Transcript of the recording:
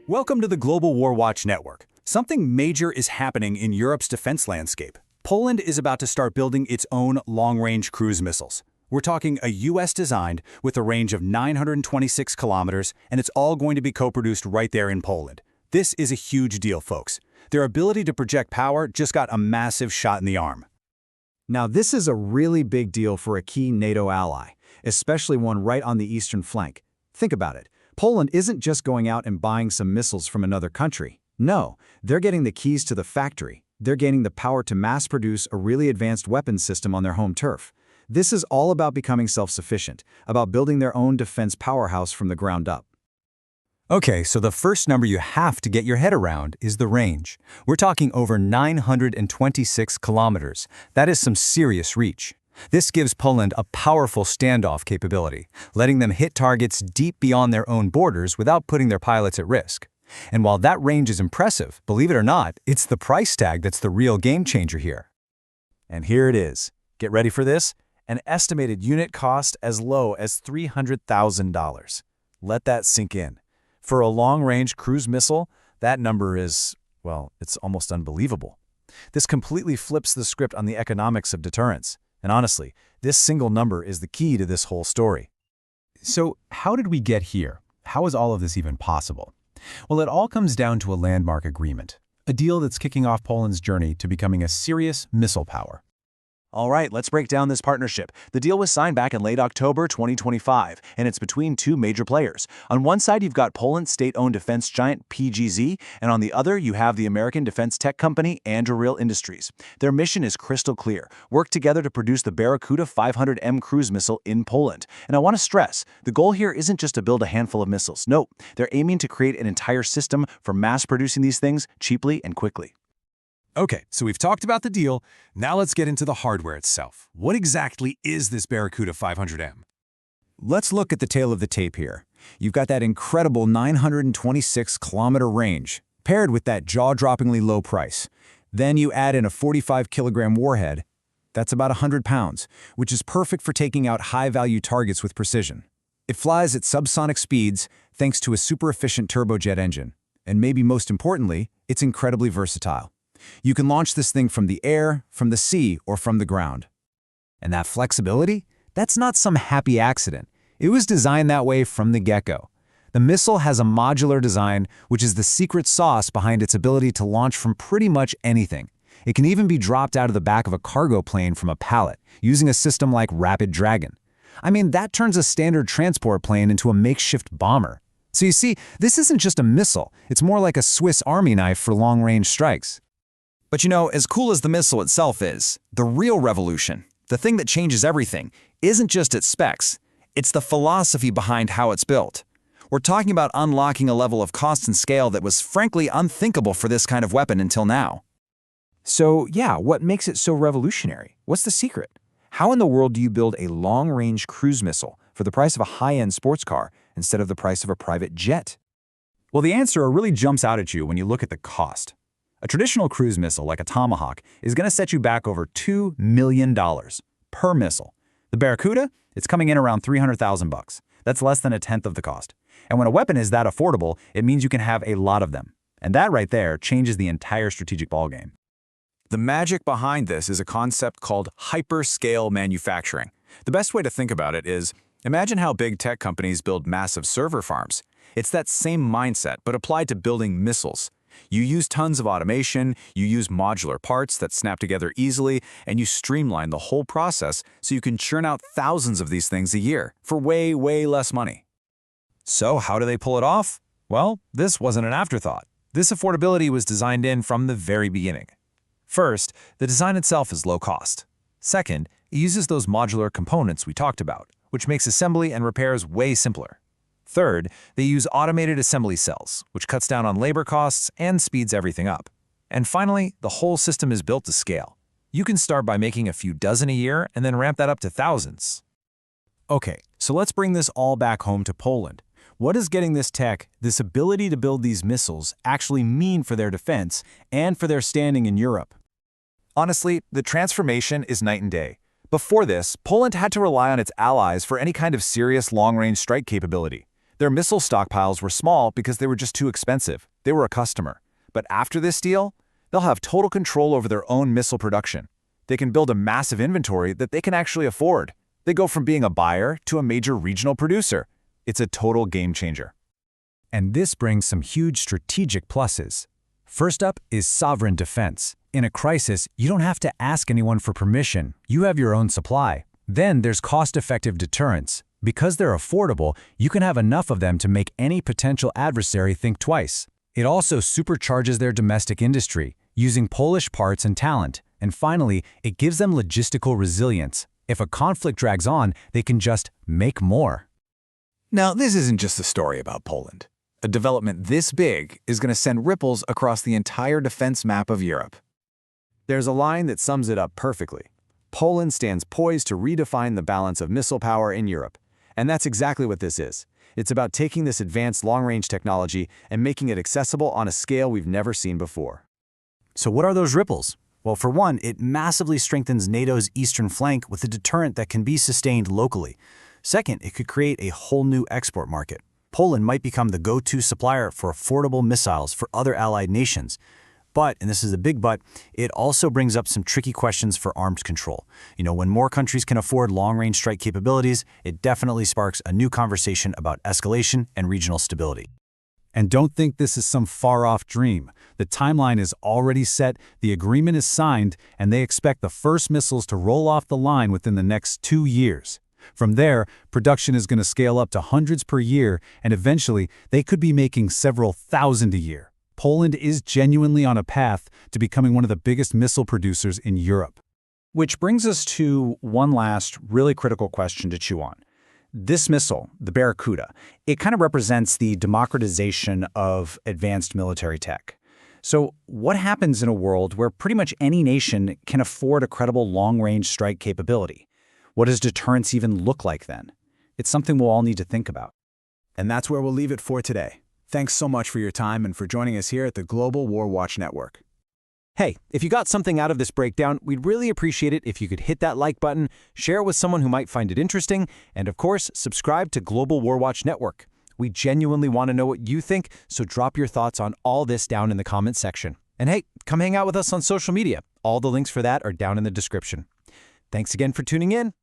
Welcome to the Global War Watch Network. Something major is happening in Europe's defense landscape. Poland is about to start building its own long-range cruise missiles. We're talking a US-designed with a range of 926 kilometers, and it's all going to be co-produced right there in Poland. This is a huge deal, folks. Their ability to project power just got a massive shot in the arm. Now, this is a really big deal for a key NATO ally, especially one right on the eastern flank. Think about it. Poland isn't just going out and buying some missiles from another country. No, they're getting the keys to the factory. They're gaining the power to mass-produce a really advanced weapons system on their home turf. This is all about becoming self-sufficient, about building their own defense powerhouse from the ground up. Okay, so the first number you have to get your head around is the range. We're talking over 926 kilometers. That is some serious reach. This gives Poland a powerful standoff capability, letting them hit targets deep beyond their own borders without putting their pilots at risk. And while that range is impressive, believe it or not, it's the price tag that's the real game changer here. And here it is. Get ready for this. An estimated unit cost as low as $300,000. Let that sink in. For a long-range cruise missile, that number is, well, it's almost unbelievable. This completely flips the script on the economics of deterrence. And honestly, this single number is the key to this whole story. So how did we get here? How is all of this even possible? Well, it all comes down to a landmark agreement, a deal that's kicking off Poland's journey to becoming a serious missile power. All right, let's break down this partnership. The deal was signed back in late October 2025, and it's between two major players. On one side, you've got Poland's state-owned defense giant PGZ, and on the other, you have the American defense tech company Anduril Industries. Their mission is crystal clear: work together to produce the Barracuda 500M cruise missile in Poland. And I want to stress, the goal here isn't just to build a handful of missiles. No, they're aiming to create an entire system for mass-producing these things cheaply and quickly. Okay, so we've talked about the deal. Now let's get into the hardware itself. What exactly is this Barracuda 500M? Let's look at the tail of the tape here. You've got that incredible 926-kilometer range, paired with that jaw-droppingly low price. Then you add in a 45-kilogram warhead. That's about 100 pounds, which is perfect for taking out high-value targets with precision. It flies at subsonic speeds thanks to a super-efficient turbojet engine. And maybe most importantly, it's incredibly versatile. You can launch this thing from the air, from the sea, or from the ground. And that flexibility? That's not some happy accident. It was designed that way from the get-go. The missile has a modular design, which is the secret sauce behind its ability to launch from pretty much anything. It can even be dropped out of the back of a cargo plane from a pallet, using a system like Rapid Dragon. I mean, that turns a standard transport plane into a makeshift bomber. So you see, this isn't just a missile. It's more like a Swiss Army knife for long-range strikes. But you know, as cool as the missile itself is, the real revolution, the thing that changes everything, isn't just its specs. It's the philosophy behind how it's built. We're talking about unlocking a level of cost and scale that was frankly unthinkable for this kind of weapon until now. So yeah, what makes it so revolutionary? What's the secret? How in the world do you build a long-range cruise missile for the price of a high-end sports car instead of the price of a private jet? Well, the answer really jumps out at you when you look at the cost. A traditional cruise missile like a Tomahawk is going to set you back over $2 million per missile. The Barracuda, it's coming in around $300,000. That's less than a tenth of the cost. And when a weapon is that affordable, it means you can have a lot of them. And that right there changes the entire strategic ballgame. The magic behind this is a concept called hyperscale manufacturing. The best way to think about it is, imagine how big tech companies build massive server farms. It's that same mindset, but applied to building missiles. You use tons of automation, you use modular parts that snap together easily, and you streamline the whole process so you can churn out thousands of these things a year for way, way less money. So how do they pull it off? Well, this wasn't an afterthought. This affordability was designed in from the very beginning. First, the design itself is low cost. Second, it uses those modular components we talked about, which makes assembly and repairs way simpler. Third, they use automated assembly cells, which cuts down on labor costs and speeds everything up. And finally, the whole system is built to scale. You can start by making a few dozen a year and then ramp that up to thousands. Okay, so let's bring this all back home to Poland. What does getting this tech, this ability to build these missiles, actually mean for their defense and for their standing in Europe? Honestly, the transformation is night and day. Before this, Poland had to rely on its allies for any kind of serious long-range strike capability. Their missile stockpiles were small because they were just too expensive. They were a customer. But after this deal, they'll have total control over their own missile production. They can build a massive inventory that they can actually afford. They go from being a buyer to a major regional producer. It's a total game changer. And this brings some huge strategic pluses. First up is sovereign defense. In a crisis, you don't have to ask anyone for permission. You have your own supply. Then there's cost-effective deterrence. Because they're affordable, you can have enough of them to make any potential adversary think twice. It also supercharges their domestic industry, using Polish parts and talent. And finally, it gives them logistical resilience. If a conflict drags on, they can just make more. Now, this isn't just a story about Poland. A development this big is going to send ripples across the entire defense map of Europe. There's a line that sums it up perfectly. Poland stands poised to redefine the balance of missile power in Europe. And that's exactly what this is. It's about taking this advanced long-range technology and making it accessible on a scale we've never seen before. So what are those ripples? Well, for one, it massively strengthens NATO's eastern flank with a deterrent that can be sustained locally. Second, it could create a whole new export market. Poland might become the go-to supplier for affordable missiles for other allied nations. But, and this is a big but, it also brings up some tricky questions for arms control. When more countries can afford long-range strike capabilities, it definitely sparks a new conversation about escalation and regional stability. And don't think this is some far-off dream. The timeline is already set, the agreement is signed, and they expect the first missiles to roll off the line within the next 2 years. From there, production is going to scale up to hundreds per year, and eventually, they could be making several thousand a year. Poland is genuinely on a path to becoming one of the biggest missile producers in Europe. Which brings us to one last really critical question to chew on. This missile, the Barracuda, it kind of represents the democratization of advanced military tech. So what happens in a world where pretty much any nation can afford a credible long-range strike capability? What does deterrence even look like then? It's something we'll all need to think about. And that's where we'll leave it for today. Thanks so much for your time and for joining us here at the Global War Watch Network. Hey, if you got something out of this breakdown, we'd really appreciate it if you could hit that like button, share it with someone who might find it interesting, and of course, subscribe to Global War Watch Network. We genuinely want to know what you think, so drop your thoughts on all this down in the comments section. And hey, come hang out with us on social media. All the links for that are down in the description. Thanks again for tuning in.